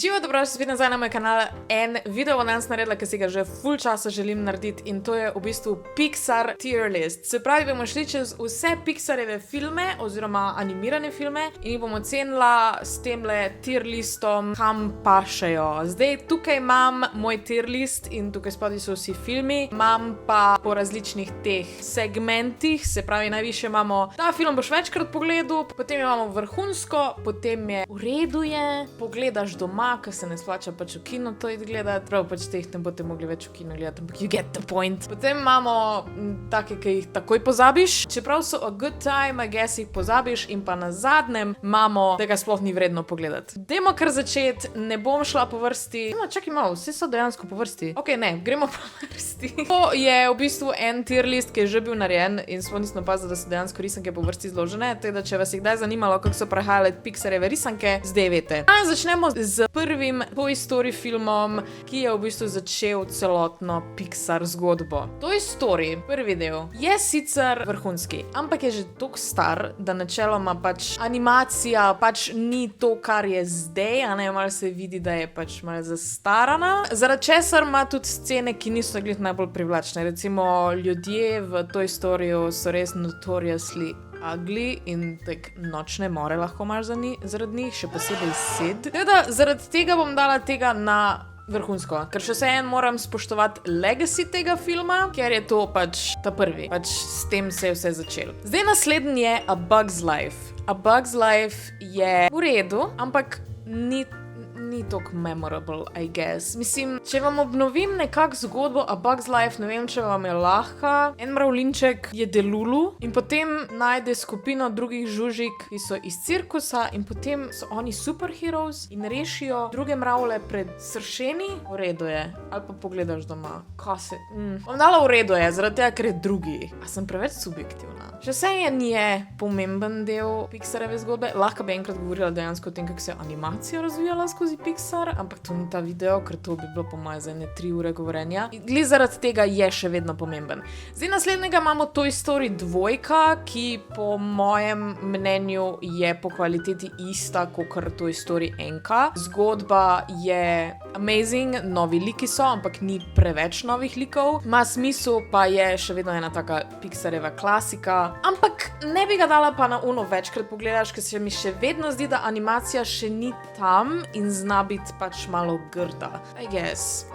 Živijo, dobrodošli spet nazaj na moj kanal. En video bom danes naredila, ki si ga že ful časa želim narediti, in to je v bistvu Pixar tier list. Se pravi, bomo šli čez vse Pixarjeve filme oziroma animirane filme in jih bom ocenila s temle tier listom, kam pašejo. Zdaj tukaj imam moj tier list in tukaj spodaj so vsi filmi. Imam pa po različnih teh segmentih, se pravi, najvišje imamo ta film boš večkrat pogledal, potem imamo vrhunsko, potem je v redu je, pogledaš doma, ker se ne splača pač v kino to iti gledati, prav pač teh ne boste mogli več v kino gledati, ampak you get the point. Potem imamo take, ki jih takoj pozabiš, čeprav so a good time, I guess jih pozabiš, in pa na zadnjem imamo, da ga sploh ni vredno pogledati. Dajmo kar začeti, ne bom šla po vrsti. No, čakaj malo, vsi so dejansko po vrsti. Ok, ne, gremo po vrsti. To je v bistvu en tier list, ki je že bil narejen in sploh nisem opazila, da so dejansko risanke po vrsti zložene, tako da če vas je kdaj zanimalo, kako so prehajale Pixarjeve risanke, zdaj veste. Začnemo z prvim Toy Story filmom, ki je v bistvu začel celotno Pixar zgodbo. Toy Story, prvi del, je sicer vrhunski, ampak je že toliko star, da načeloma pač animacija pač ni to, kar je zdaj, a ne, malo se vidi, da je pač malo zastarana. Zaradi česar ima tudi scene, ki niso glih najbolj privlačne. Recimo, ljudje v Toy Storyju so res notoriously ugly in tak nočne more lahko imaš zaradi njih, še posebej Sid. Teda, zaradi tega bom dala tega na vrhunsko, ker še vseeno moram spoštovati legacy tega filma, ker je to pač ta prvi, pač s tem se je vse začelo. Zdaj naslednji je A Bug's Life. A Bug's Life je v redu, ampak ni toliko memorable, I guess. Mislim, če vam obnovim nekak zgodbo A Bug's Life, ne vem, če vam je lahka. En mravljinček je Delulu in potem najde skupino drugih žužik, ki so iz cirkusa, in potem so oni superheroes in rešijo druge mravlje pred sršeni. V redu je. Ali pa pogledaš doma. Bom dala v redu je, zaradi tega, ker je drugi. A sem preveč subjektivna? Še vseeno je pomemben del Pixarjeve zgodbe. Lahko bi enkrat govorila dejansko o tem, kako se je animacija razvijala skozi Pixar, ampak to ni ta video, ker to bi bilo po moje za 3 ure govorenja. Glede zaradi tega je še vedno pomemben. Zdaj naslednjega imamo Toy Story 2, ki po mojem mnenju je po kvaliteti ista kot Toy Story 1. Zgodba je amazing, novi liki so, ampak ni preveč novih likov. Ma smisel, pa je še vedno ena taka Pixarjeva klasika. Ampak ne bi ga dala pa na uno večkrat pogledaš, ker se mi še vedno zdi, da animacija še ni tam in zna biti pač malo grda. I guess.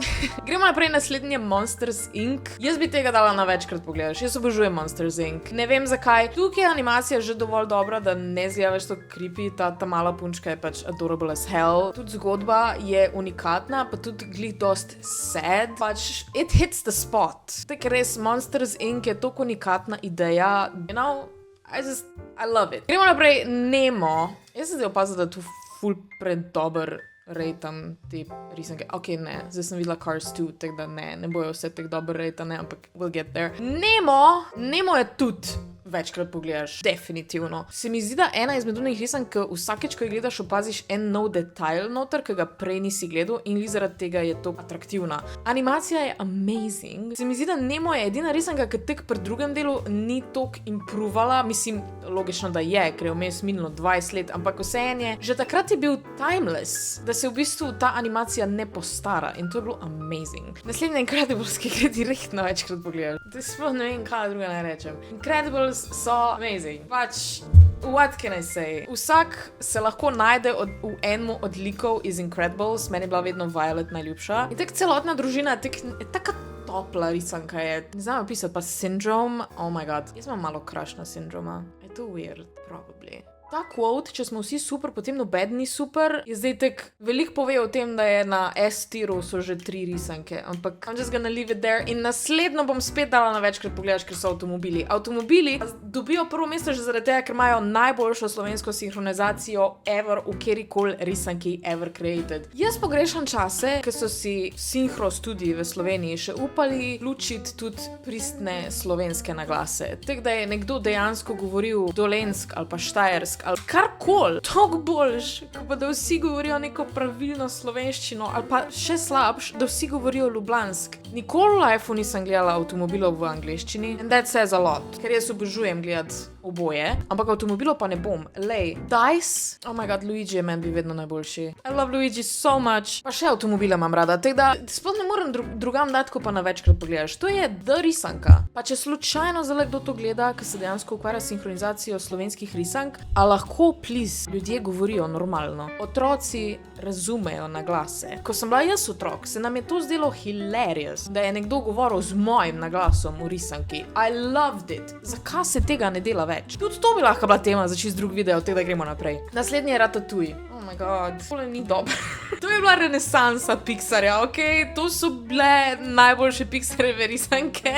Gremo naprej, naslednje Monsters Inc. Jaz bi tega dala na večkrat pogledaš. Jaz obožujem Monsters Inc. Ne vem zakaj. Tukaj je animacija že dovolj dobra, da ne zgleda več to creepy. Ta mala punčka je pač adorable as hell. Tudi zgodba je unikatna, pa tudi glih dost sad. Pač it hits the spot. Tak res, Monsters Inc. je toliko unikatna ideja. You know, I love it. Gremo naprej, Nemo. Jaz sem zdaj opazila, da tu ful predober rejtam te risanke. Ok, ne, zdaj sem videla Cars 2, tako da ne bojo vse tako dobro rejtane, ampak we'll get there. Nemo je tudi večkrat pogledaš, definitivno. Se mi zdi, da ena izmed unih risank, ki vsakeč, ko jih gledaš, opaziš en nov detajl noter, ki ga prej nisi gledal, in zaradi tega je to atraktivna. Animacija je amazing. Se mi zdi, da Nemo je edina risanka, ki tek pri drugem delu ni toliko improvala. Mislim, logično, da je, ker je vmes minilo 20 let, ampak vseeno je, že takrat je bil timeless, da se v bistvu ta animacija ne postara, in to je bilo amazing. Naslednji Incredibles, ki gre direktno večkrat pogledati. To je sploh ne vem, kaj druga naj rečem. Incredibles so amazing. Pač, what can I say? Vsak se lahko najde v enemu od likov iz Incredibles. Meni je bila vedno Violet najljubša. In tak celotna družina je taka topla risanka je. Ne znam opisati, pa Syndrome, oh my god. Jaz imam malo crush na Syndroma. Je to weird? Probably. Ta quote, če smo vsi super, potem noben ni super, je zdaj tek veliko pove o tem, da je na S-tiru so že 3 risanke, ampak I'm just gonna leave it there. In naslednjo bom spet dala na večkrat pogledaš, ker so avtomobili. Avtomobili dobijo prvo mesto že zaradi tega, ker imajo najboljšo slovensko sinhronizacijo ever v kjerikoli risanki ever created. Jaz pogrešam čase, ker so si sinhro studiji v Sloveniji še upali vključiti tudi pristne slovenske naglase. Tako da je nekdo dejansko govoril dolensk ali pa štajersk ali karkoli, toliko boljš, kot pa da vsi govorijo neko pravilno slovenščino, ali pa še slabš, da vsi govorijo ljubljansk. Nikoli v lifeu nisem gledala avtomobilov v angleščini, and that says a lot, ker jaz obožujem gledati oboje, ampak avtomobilov pa ne bom. Lej, Dice, oh my god, Luigi je meni bi vedno najboljši. I love Luigi so much. Pa še avtomobile imam rada, tako da sploh ne morem drugam dati, ko pa na večkrat pogledaš. To je The risanka. Pa če slučajno zdaj kdo to gleda, ki se dejansko ukvarja s sinhronizacijo slovenskih risank, a lahko, please, ljudje govorijo normalno. Otroci razumejo na glase. Ko sem bila jaz otrok, se nam je to zdelo hilarious, da je nekdo govoril z mojim naglasom v risanki. I loved it. Zakaj se tega ne dela več? Tudi to bi lahko bila tema za čist drug video, tega gremo naprej. Naslednji je Ratatouille. Oh my god, tole ni dobro. To je bila renesansa Pixarja, ok? To so bile najboljše Pixarjeve risanke.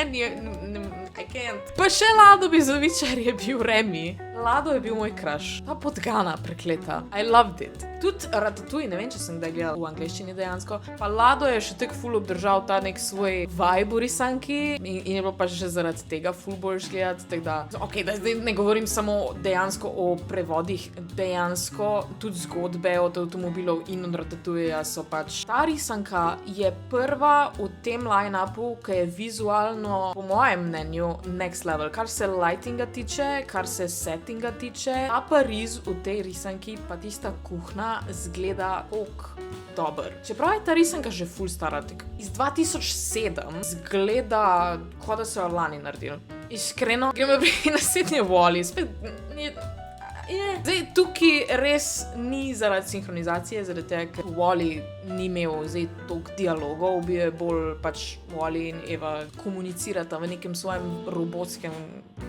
I can't. Pa še Lado Bizovičar je bil Remi. Lado je bil moj crush. Ta podgana prekleta. I loved it. Tudi Ratatouille, ne vem, če sem kdaj gledala v angleščini dejansko. Pa Lado je še tek ful obdržal ta nek svoj vibe v risanki in je bilo pa še zaradi tega ful boljš gledati. Tako da, ok, da zdaj ne govorim samo dejansko o prevodih, dejansko tudi zgodbe od avtomobilov in od Ratatouilleja so pač. Ta risanka je prva v tem line-upu, ki je vizualno, po mojem mnenju, next level. Kar se lightinga tiče, kar se settinga tiče, ta Pariz v tej risanki pa tista kuhna zgleda dober. Čeprav je ta risanka že ful stara, iz 2007 zgleda, kot da so jo lani naredili. Iskreno, gremo pri naslednje Wall-E, spet zdaj, tukaj res ni zaradi sinhronizacije, zaradi tega, ker Wall-E ni imel zdaj toliko dialogov, bil je bolj pač Wall-E in Eva komunicirata v nekem svojem robotskem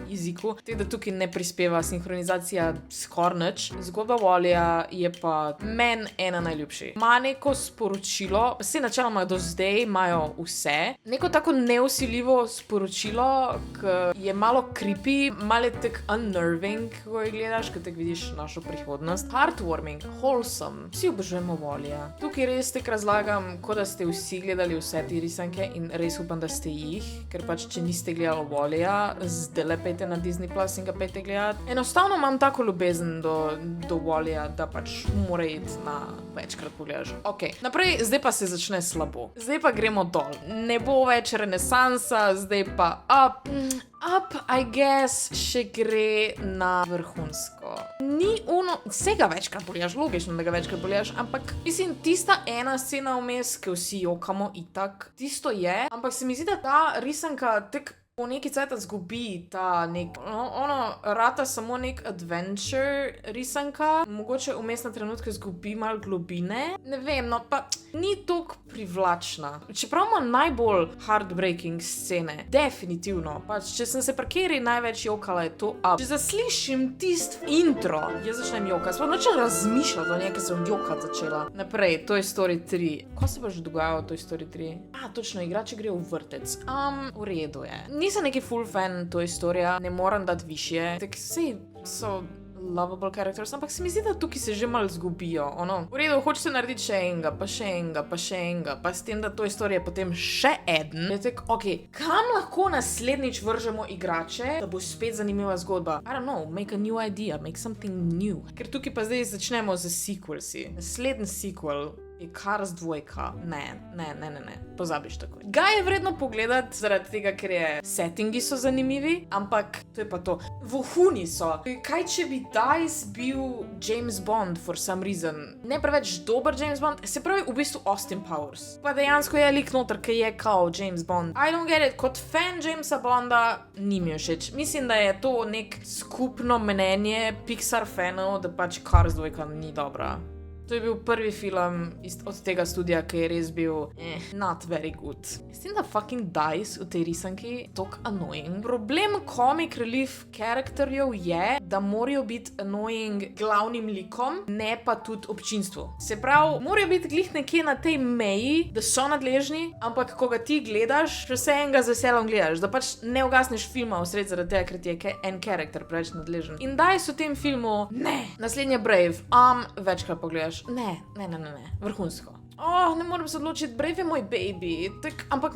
jeziku, tako da tukaj ne prispeva sinhronizacija skoraj nič. Zgodba Wall-Eja je pa meni ena najljubših. Ma neko sporočilo, vse načeloma do zdaj imajo vse, neko tako neusiljivo sporočilo, ki je malo creepy, malo je tak unnerving, ko jo gledaš, ko tako vidiš našo prihodnost. Heartwarming, wholesome, vsi obožujemo Wall-Eja. Tukaj res tako razlagam, kot da ste vsi gledali vse te risanke in res upam, da ste jih, ker pač če niste gledali Wall-Eja, zdaj pejte na Disney Plus in ga pejte gledati. Enostavno imam tako ljubezen do Wall-Eja, da pač mora iti na večkrat pogledaš. Ok, naprej, zdaj pa se začne slabo. Zdaj pa gremo dol. Ne bo več renesansa, zdaj pa up. Up, I guess, še gre na vrhunsko. Ni vsega večkrat pogledaš, logično, da ga večkrat pogledaš, ampak mislim, tista ena scena vmes, ki vsi jokamo itak, tisto je, ampak se mi zdi, da ta risanka tek po neki cajta zgubi ta nek, rata samo nek adventure risanka, mogoče vmes na trenutke zgubi malo globine, ne vem, no pa ni toliko privlačna. Čeprav ima najbolj heartbreaking scene, definitivno, pač, če sem se prekeri največ jokala, je to up. Če zaslišim tist intro, jaz začnem jokati, sploh nočem razmišljati o njej, ker sem jokati začela. Naprej, Toy Story 3. Ko se pa že dogaja v Toy Story 3? Točno, igrači grejo v vrtec. V redu je. Nisem neki full fan Toy Storyja, ne moram dati višje, tak vsi so lovable characters, ampak se mi zdi, da tukaj se že malo zgubijo, V redu, hočete narediti še enega, pa še enega, pa še enega, pa s tem, da Toy Story je potem še eden. Je tako, ok, kam lahko naslednjič vržemo igrače, da bo spet zanimiva zgodba? I don't know, make a new idea, make something new. Ker tukaj pa zdaj začnemo z sequelsi. Naslednji sequel je Cars 2. Ne. Pozabiš takoj. Ga je vredno pogledati zaradi tega, ker je settingi so zanimivi, ampak to je pa to. Vohuni so. Kaj če bi Dice bil James Bond for some reason? Ne preveč dober James Bond, se pravi v bistvu Austin Powers. Pa dejansko je lik noter, ki je kao James Bond. I don't get it. Kot fan Jamesa Bonda ni mi všeč. Mislim, da je to nek skupno mnenje Pixar fanov, da pač Cars 2 ni dobra. To je bil prvi film od tega studija, ki je res bil not very good. S tem, da fucking Dice v tej risanki tok annoying. Problem comic relief karakterjev je, da morajo biti annoying glavnim likom, ne pa tudi občinstvu. Se pravi, morajo biti glih nekje na tej meji, da so nadležni, ampak ko ga ti gledaš, še vse enega z veseljem gledaš, da pač ne ugasneš filma v sred zaradi tega, ker ti je en karakter preveč nadležen. In Dice v tem filmu, ne. Naslednje Brave, večkrat pogledaš. Ne, vrhunsko. ne morem se odločiti, Brave je moj baby, ampak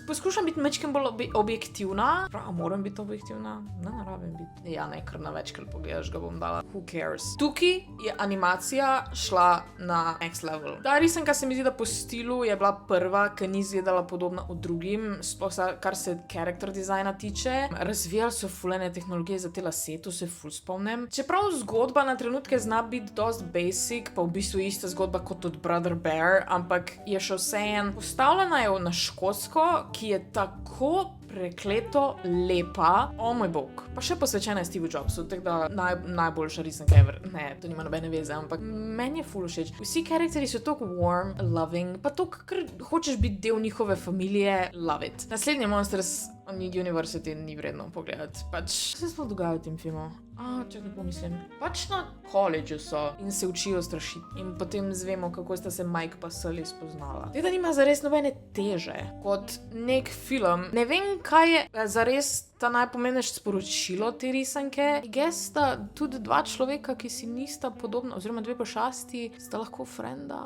poskušam biti mečkem bolj objektivna. Moram biti objektivna? Ne rabim biti. Ja, ne, kar na večkrat pogledaš, ga bom dala. Who cares? Tukaj je animacija šla na next level. Ta risanka se mi zdi, da po stilu je bila prva, ki ni izgledala podobna od drugim, sploh kar se character dizajna tiče. Razvijali so fulene tehnologije za te lase, to se ful spomnim. Čeprav zgodba na trenutke zna biti dost basic, pa v bistvu ista zgodba kot od Brother Bear, ampak je še vseeno postavljena je na Škotsko, ki je tako prekleto lepa. O moj bog. Pa še posvečena je Steve Jobsu, tako da najboljša risanka ever. Ne, to nima nobene veze, ampak meni je ful všeč. Vsi karakteri so tako warm, loving, pa tako, ker hočeš biti del njihove familije, love it. Naslednji Monsters University ni vredno pogledati. Pač, kaj se sploh dogaja v tem filmu? Čakaj, pomislim. Pač na koledžu so in se učijo strašiti. In potem zvemo, kako sta se Mike pa Sully spoznala. Teda nima zares nobene teže kot nek film. Ne vem, kaj je zares ta najpomembnejše sporočilo te risanke. Guess, da tudi dva človeka, ki si nista podobna, oziroma dve pošasti, sta lahko frenda.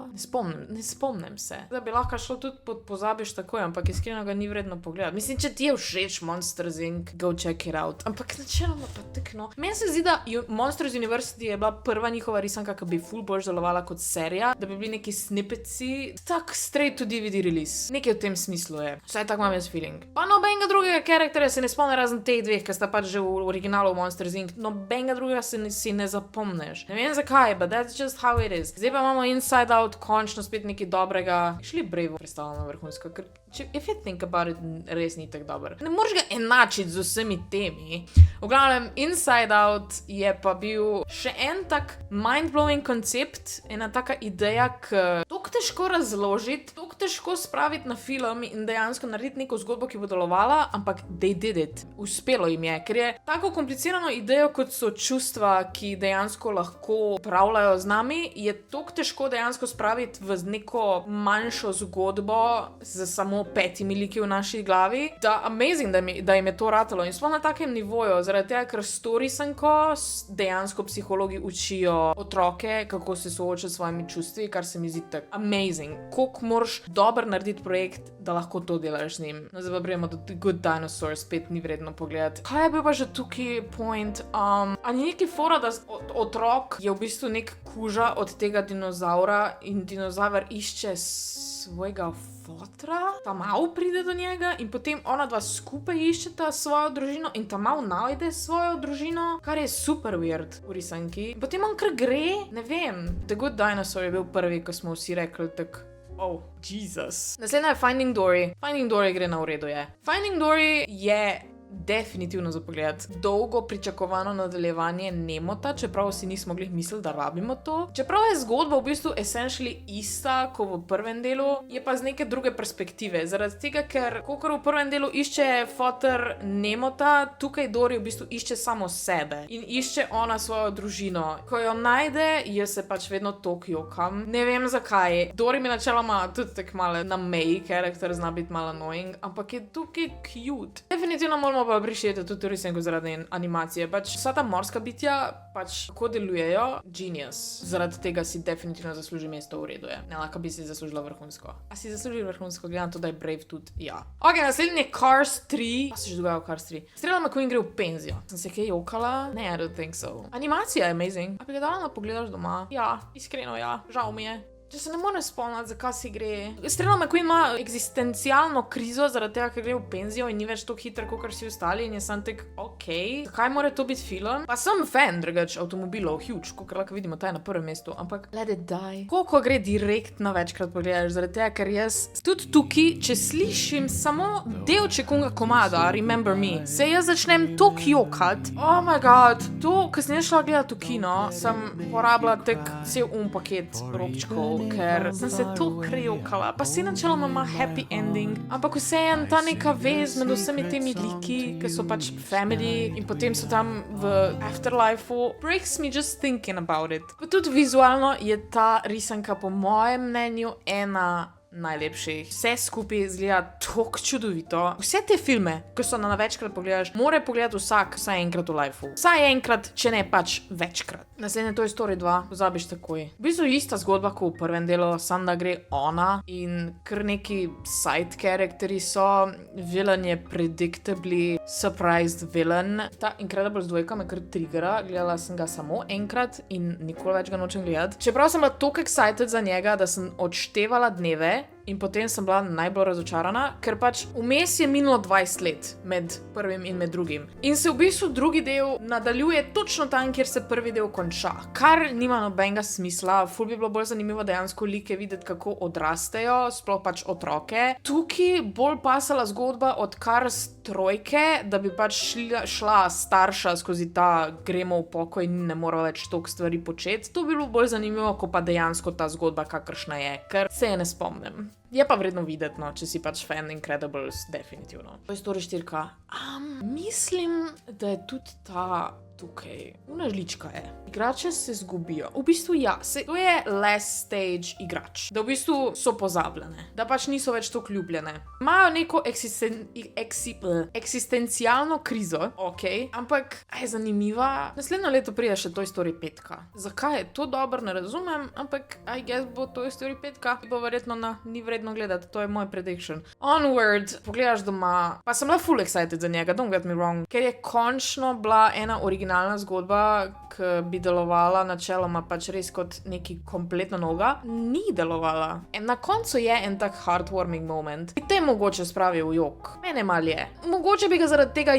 Ne spomnim se. Da bi lahko šlo tudi pozabiš takoj, ampak iskreno ga ni vredno pogledati. Mislim, če ti je všeč Monsters Inc., go check it out. Ampak načeloma pa tekno. Meni se zdi, da Monsters University je bila prva njihova risanka, ki bi ful bolj delovala kot serija, da bi bili neki snippetsi, tak straight to DVD release. Nekaj v tem smislu je. Vsaj tak imam jaz feeling. Pa nobenega drugega karakterja se ne spomne razen teh dveh, ki sta pač že v originalu Monsters Inc. Nobenega drugega si ne zapomneš. Ne vem zakaj, but that's just how it is. Zdaj pa imamo Inside Out, končno spet nekaj dobrega. Šli Brave predstavljamo vrhunsko, ker if you think about it, res ni tako dober. Ne moreš ga enačiti z vsemi temi. V glavnem, Inside Out je pa bil še en tak mind-blowing koncept, ena taka ideja, ki toliko težko razložiti, toliko težko spraviti na film in dejansko narediti neko zgodbo, ki bo delovala, ampak they did it. Uspelo jim je, ker je tako komplicirano idejo, kot so čustva, ki dejansko lahko upravljajo z nami, je toliko težko dejansko spraviti v neko manjšo zgodbo z samo 5 liki v naši glavi, da amazing, da jim je to ratalo. In sploh na takem nivoju, zaradi tega, ker s to risanko dejansko psihologi učijo otroke, kako se soočati s svojimi čustvi, kar se mi zdi tako amazing. Koliko moraš dober narediti projekt, da lahko to delaš z njim. No, zdaj pa gremo do The Good Dinosaur, spet ni vredno pogledati. Kaj je bil pa že tukaj point? A ni neki fora, da otrok je v bistvu nek kuža od tega dinozaura in dinozaver išče svojega fotra, ta mal pride do njega in potem ona dva skupaj iščeta svojo družino in ta mal najde svojo družino, kar je super weird v risanki. Potem on kar gre, ne vem. The Good Dinosaur je bil prvi, ko smo vsi rekli tak, oh, Jesus. Naslednja je Finding Dory. Finding Dory gre na v redu je. Finding Dory je definitivno za pogled. Dolgo pričakovano nadaljevanje Nemota, čeprav si nismo mogli misliti, da rabimo to. Čeprav je zgodba v bistvu essentially ista, kot v prvem delu, je pa z neke druge perspektive. Zaradi tega, ker kakor v prvem delu išče foter Nemota, tukaj Dory v bistvu išče samo sebe in išče ona svojo družino. Ko jo najde, jaz se pač vedno tok jokam. Ne vem zakaj. Dory mi načeloma tudi tak malo na meji, karakter zna biti malo annoying, ampak je tukaj cute. Definitivno moramo pa prišljeti tudi risanko zaradi animacije. Pač vsa ta morska bitja, pač kako delujejo, genius. Zaradi tega si definitivno zasluži mesto, v redu je. Ne, lahko bi si zaslužila vrhunsko. A si zaslužila vrhunsko, gledam to, da je Brave tudi, ja. Ok, naslednji je Cars 3. Pa se že dogaja v Cars 3. Stella McQueen gre v penzijo. Sem se kaj jokala? Ne, I don't think so. Animacija je amazing. A bi ga dala pogledaš doma? Ja, iskreno ja. Žal mi je. Če se ne morem spomniti, zakaj si gre. Stella McQueen ima eksistencialno krizo zaradi tega, ker gre v penzijo in ni več tako hitra, kot vsi ostali in je sam tak, ok, zakaj mora to biti film? Pa sem fan, drugač, avtomobilov, huge, kot lahko vidimo, ta je na prvem mestu, ampak let it die. Koliko gre direktno večkrat pogledaš, zaradi tega, ker jaz tudi tukaj, če slišim samo delček unga komada, Remember Me, se jaz začnem tok jokat. Oh my god, to, ko sem šla gledati v kino, sem porabila tak cel paket robčkov, ker sem se to krejokala, pa si načeloma ima happy ending, ampak vseeno ta neka vez med vsemi temi liki, ki so pač family in potem so tam v afterlife-u, breaks me just thinking about it. Pa tudi vizualno je ta risanka po mojem mnenju ena najlepših. Vse skupaj izgleda tako čudovito. Vse te filme, ko so na večkrat pogledaš, mora pogledati vsaj enkrat v lifeu. Vsaj enkrat, če ne pač večkrat. Naslednje Toy Story 2, pozabiš takoj. V bistvu ista zgodba kot v prvem delu, samo da gre ona in kar neki side characteri so. Villain je predictably surprised villain. Ta Incredibles 2 me kar triggera, gledala sem ga samo enkrat in nikoli več ga nočem gledati. Čeprav sem bila toliko excited za njega, da sem odštevala dneve in potem sem bila najbolj razočarana, ker pač vmes je minilo 20 let med prvim in med drugim. In se v bistvu drugi del nadaljuje točno tam, kjer se prvi del konča. Kar nima nobenega smisla, ful bi bilo bolj zanimivo dejansko like videti, kako odrastejo, sploh pač otroke. Tukaj bolj pasala zgodba od Cars 3, da bi pač šla starša skozi ta gremo v pokoj in ne mora več toliko stvari početi. To bi bilo bolj zanimivo, kot pa dejansko ta zgodba, kakršna je, ker se je ne spomnim. Je pa vredno videti, no, če si pač fan Incredibles, definitivno. Toy Story 4. Mislim, da je tudi ta tukaj. Una žlička je. Igrače se zgubijo. V bistvu ja, to je last stage igrač. Da v bistvu so pozabljene. Da pač niso več toliko ljubljene. Imajo neko eksistencialno krizo, ampak je zanimiva. Naslednjo leto pride še Toy Story 5. Zakaj je to dobro, ne razumem, ampak I guess bo Toy Story 5, bo verjetno ni vredno gledati, to je moj prediction. Onward, pogledaš doma, pa sem bila full excited za njega, don't get me wrong, ker je končno bila ena originalna zgodba, ki bi delovala načeloma pač res kot nekaj kompletno novega, ni delovala. Na koncu je en tak heartwarming moment, ki te mogoče spravi v jok. Mene mal je. Mogoče bi ga zaradi tega,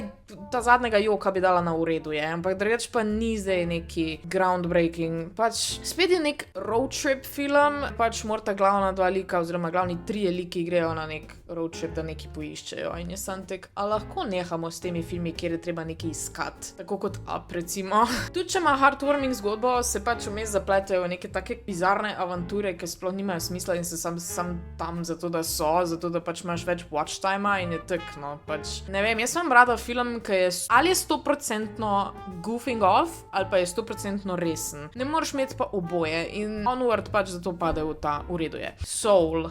ta zadnjega joka bi dala na v redu je, ampak drugače pa ni zdaj neki groundbreaking. Pač spet je nek road trip film, pač morata glavna dva lika, oziroma glavni trije liki grejo na nek road trip, da neki poiščejo. In je santek, a lahko nehamo s temi filmi, kjer je treba nekaj iskati. Tako kot Up, recimo. Tudi če ima heartwarming zgodbo, se pač vmes zapletejo neke take bizarne avanture, ki sploh nimajo smisla in se sam tam zato, da so, zato, da pač imaš več watch time-a in je tak, no, pač. Ne vem, jaz imam rada film, ki je ali je 100% goofing off, ali pa je 100% resen. Ne moreš imeti pa oboje in Onward pač zato pade v ta, v redu je. Soul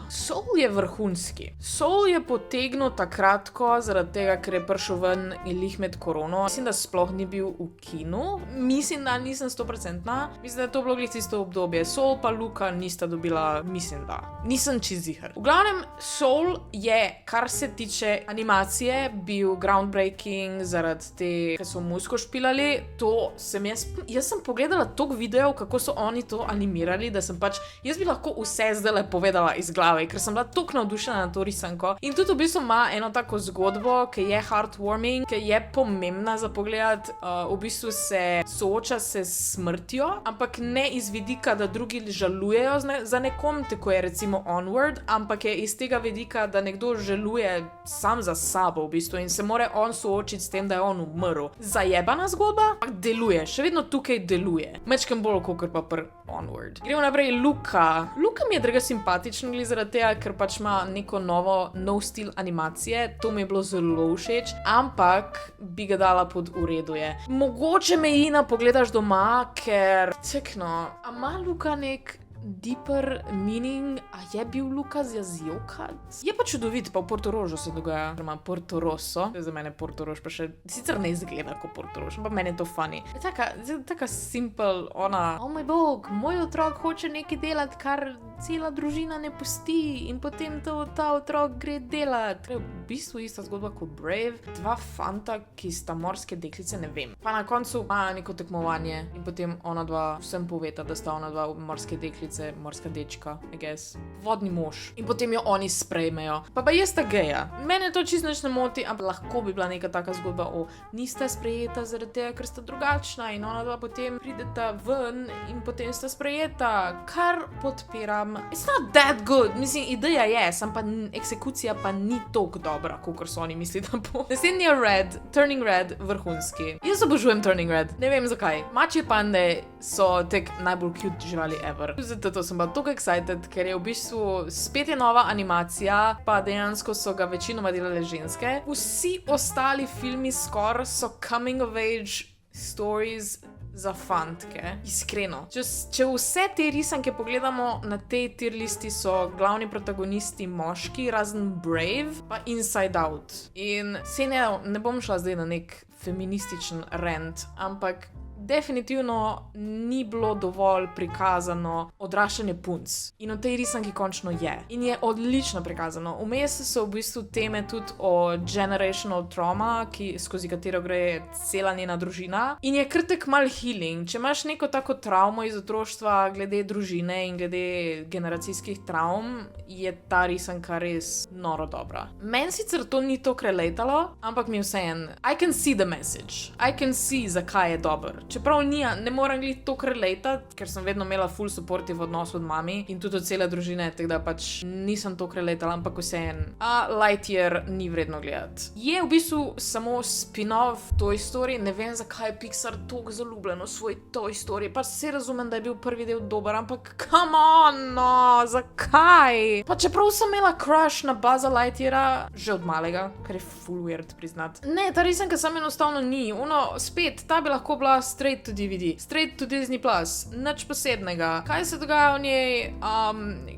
je vrhunski. Soul je potegnil takratko, zaradi tega, ker je prišel ven in lih med korono. Mislim, da sploh ni bil v kinu. Mislim, da nisem 100%. Mislim, da je to bilo glih tisto obdobje. Soul pa Luka nista dobila, mislim, da. Nisem čisto ziher. V glavnem, Soul je, kar se tiče animacije, bil groundbreaking zaradi te, ki so musko špilali. To sem jaz sem pogledala toliko videov, kako so oni to animirali, da sem pač, jaz bi lahko vse zdajle povedala iz glave, ker sem bila toliko navdušena na to risanko. In tudi v bistvu ima eno tako zgodbo, ki je heartwarming, ki je pomembna za pogled. V bistvu se sooča se s smrtjo, ampak ne iz vidika, da drugi žalujejo za nekom, tako je recimo Onward, ampak je iz tega vidika, da nekdo žaluje sam za sabo v bistvu in se more on soočiti s tem, da je on umrl. Zajebana zgodba, ampak deluje, še vedno tukaj deluje. Mečkem bolj kakor pa Onward. Gremo naprej, Luka. Luka mi je draga simpatičen, glede zaradi tega, ker pač ima neko nov stil animacije, to mi je bilo zelo všeč, ampak bi ga dala pod v redu je. Mogoče me Ina pogledaš doma, ker tekno, a ima Luka nek deeper meaning, a je bil Luka zjazjokac? Je pa čudovit, pa v Portorožu se dogaja, oziroma Portoroso, za mene Portorož pa še, sicer ne izgleda kot Portorož, pa meni je to funny. Je taka simple, ona, oh moj bog, moj otrok hoče nekaj delati, kar cela družina ne pusti in potem ta otrok gre delati. To je v bistvu ista zgodba kot Brave, dva fanta, ki sta morske deklice, ne vem. Pa na koncu ima neko tekmovanje in potem ona dva vsem poveta, da sta ona dva morske deklice, morska dečka, I guess. Vodni mož. In potem jo oni sprejmejo. Pa jaz sta geja. Mene to čisto nič ne moti, ampak lahko bi bila neka taka zgodba o nista sprejeta zaradi tega, ker sta drugačna in ona dva potem prideta ven in potem sta sprejeta, kar podpiram. It's not that good. Mislim, ideja je, sam pa eksekucija pa ni toliko dobra, kakor so oni misli, da bo. Naslednji je Red, Turning Red, vrhunski. Jaz obožujem Turning Red. Ne vem zakaj. Mačje pande so tek najbolj cute živali ever. Zato sem bila toliko excited, ker je v bistvu spet je nova animacija, pa dejansko so ga večinoma delale ženske. Vsi ostali filmi skoraj so coming of age stories za fantke. Iskreno. Če vse te risanke pogledamo, na tej tier listi so glavni protagonisti moški, razen Brave, pa Inside Out. In se ne bom šla zdaj na nek feminističen rant, ampak definitivno ni bilo dovolj prikazano odraščanje punc. In v tej risanki končno je. In je odlično prikazano. Vmes so v bistvu teme tudi o generational trauma, skozi katero gre cela njena družina. In je krtek mal healing. Če imaš neko tako travmo iz otroštva glede družine in glede generacijskih travm, je ta risanka res noro dobra. Meni sicer to ni toliko relatalo, ampak mi vseeno. I can see the message. I can see, zakaj je dober. Čeprav ne moram glih toliko relatati, ker sem vedno imela full supportive odnos od mami in tudi od cele družine, tako da pač nisem toliko relatala, ampak vseeno. Lightyear ni vredno gledati. Je v bistvu samo spin-off Toy Story, ne vem, zakaj je Pixar toliko zaljubljen v svoj Toy Story, pa se razumem, da je bil prvi del dober, ampak come on, no, zakaj? Pa čeprav sem imela crush na Buzza Lightyeara že od malega, kar je full weird priznat. Ne, ta risanka sam enostavno ni. Spet, ta bi lahko bila straight to DVD, straight to Disney Plus, nič posebnega. Kaj se dogaja v njej?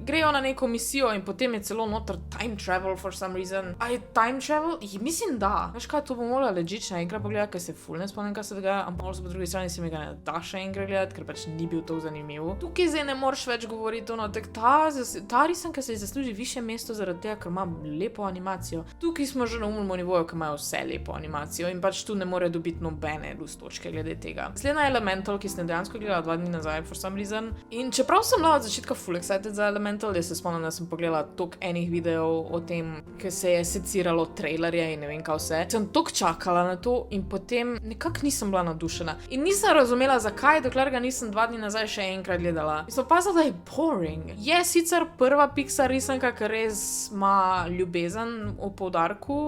Grejo na neko misijo in potem je celo noter time travel for some reason. A je time travel? Mislim, da. Veš kaj, to bom morala legit še enkrat pogledati, ker se ful ne spomnim, kaj se dogaja, ampak po drugi strani se mi ga ne da še enkrat gledati, ker pač ni bil to zanimiv. Tukaj zdaj ne moreš več govoriti, ta risanka se zasluži višje mesto zaradi tega, ker ima lepo animacijo. Tukaj smo že na nivoju, ker imajo vse lepo animacijo in pač tu ne more dobiti nobene lustočke glede tega. Slednja Elemental, ki sem dejansko gledala 2 dni nazaj, for some reason. In čeprav sem bila od začetka full excited za Elemental, jaz se spomnim, da sem pogledala toliko enih videov o tem, ker se je seciralo trailerje in ne vem kaj vse. Sem toliko čakala na to in potem nekako nisem bila navdušena. In nisem razumela, zakaj, dokler ga nisem 2 dni nazaj še enkrat gledala. In sem opazila, da je boring. Je sicer prva Pixar risanka, ker res ima ljubezen v poudarku,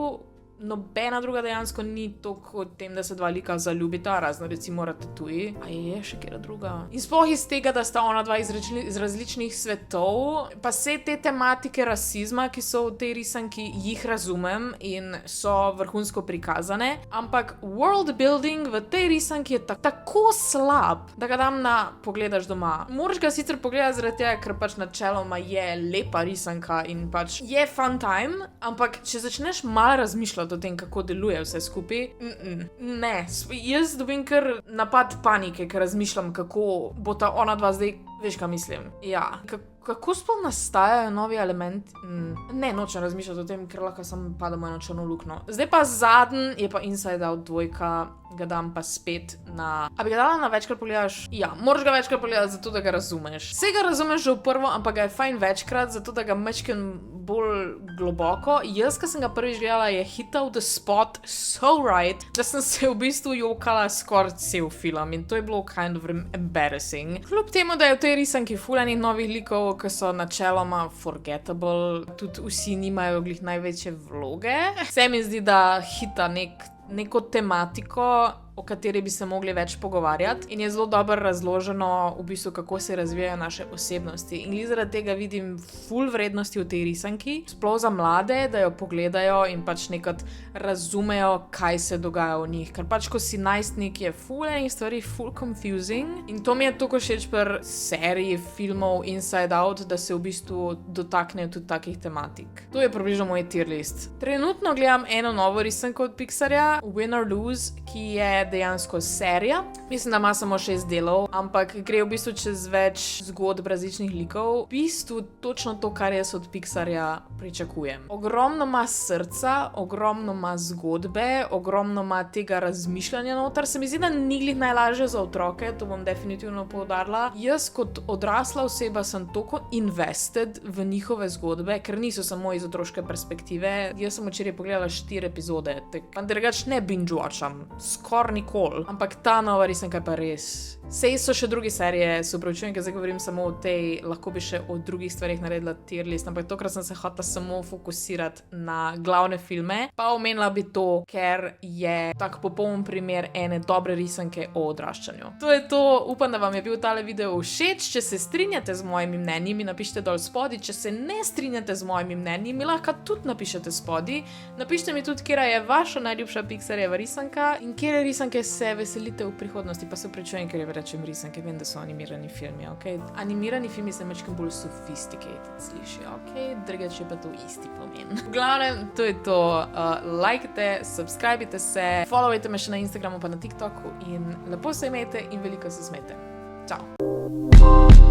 nobena druga dejansko ni toliko o tem, da se dva lika zaljubita, razno recimo Ratatouille. A je še kjera druga? In sploh iz tega, da sta ona dva iz različnih svetov, pa vse te tematike rasizma, ki so v tej risanki, jih razumem in so vrhunsko prikazane, ampak world building v tej risanki je tako slab, da ga dam na pogledaš doma. Moraš ga sicer pogledati zaradi tega, ker pač načeloma je lepa risanka in pač je fun time, ampak če začneš malo razmišljati o tem, kako deluje vse skupaj. Ne, jaz dobim kar napad panike, ker razmišljam, kako bo ta ona dva zdaj, veš kaj mislim. Ja, kako sploh nastajajo novi elementi? Ne, nočem razmišljati o tem, ker lahko samo padamo eno črno luknjo. Zdaj pa zadnji je pa Inside Out 2, ga dam pa spet na... A bi ga dala na večkrat pogledaš? Ja, moraš ga večkrat pogledati, zato da ga razumeš. Vse ga razumeš že v prvo, ampak ga je fajn večkrat, zato da ga mečken bolj globoko. Jaz, ko sem ga prvič gledala, je hit out the spot so right, da sem se v bistvu jokala skoraj cel film in to je bilo kind of embarrassing. Kljub temu, da je v tej risanki ful enih novih likov, ki so načeloma forgettable, tudi vsi nimajo glih največje vloge. Se mi zdi, da hita neko tematiko, o kateri bi se mogli več pogovarjati in je zelo dobro razloženo v bistvu, kako se razvijajo naše osebnosti. In zaradi tega vidim ful vrednosti v tej risanki, sploh za mlade, da jo pogledajo in pač nekrat razumejo, kaj se dogaja v njih. Ker pač, ko si najstnik, je ful enih stvari ful confusing in to mi je toliko všeč pri seriji filmov Inside Out, da se v bistvu dotaknejo tudi takih tematik. To je približno moj tier list. Trenutno gledam eno novo risanko od Pixarja, Win or Lose, ki je dejansko serija. Mislim, da ima samo 6 delov, ampak gre v bistvu čez več zgodb različnih likov. V bistvu točno to, kar jaz od Pixarja pričakujem. Ogromno ima srca, ogromno ima zgodbe, ogromno ima tega razmišljanja noter. Se mi zdi, da ni glih najlažje za otroke, to bom definitivno poudarila. Jaz kot odrasla oseba sem toliko invested v njihove zgodbe, ker niso samo iz otroške perspektive. Jaz sem včeraj pogledala 4 epizode, pa drugač ne binge-watcham, skoraj nikoli, ampak ta nova risanka pa res. Sej so še druge serije, se upravičujem, ker zdaj govorim samo o tej, lahko bi še o drugih stvarih naredila tier list, ampak tokrat sem se hotela samo fokusirati na glavne filme, pa omenila bi to, ker je tak popoln primer ene dobre risanke o odraščanju. To je to, upam, da vam je bil tale video všeč. Če se strinjate z mojimi mnenji, mi napišite dol spodaj, če se ne strinjate z mojimi mnenji, mi lahko tudi napišete spodaj. Napišite mi tudi, kera je vaša najljubša Pixarjeva risanka in kere risanke risanke se veselite v prihodnosti, pa se oprečujem, ker rečem risanke, vem, da so animirani filmi, ok? Animirani filmi se mečkim bolj sophisticated slišijo, ok? Drugače pa to isti pomen. V glavnem, to je to. Lajkajte, subscribite se, followajte me še na Instagramu pa na TikToku in lepo se imejte in veliko se smejte. Čau!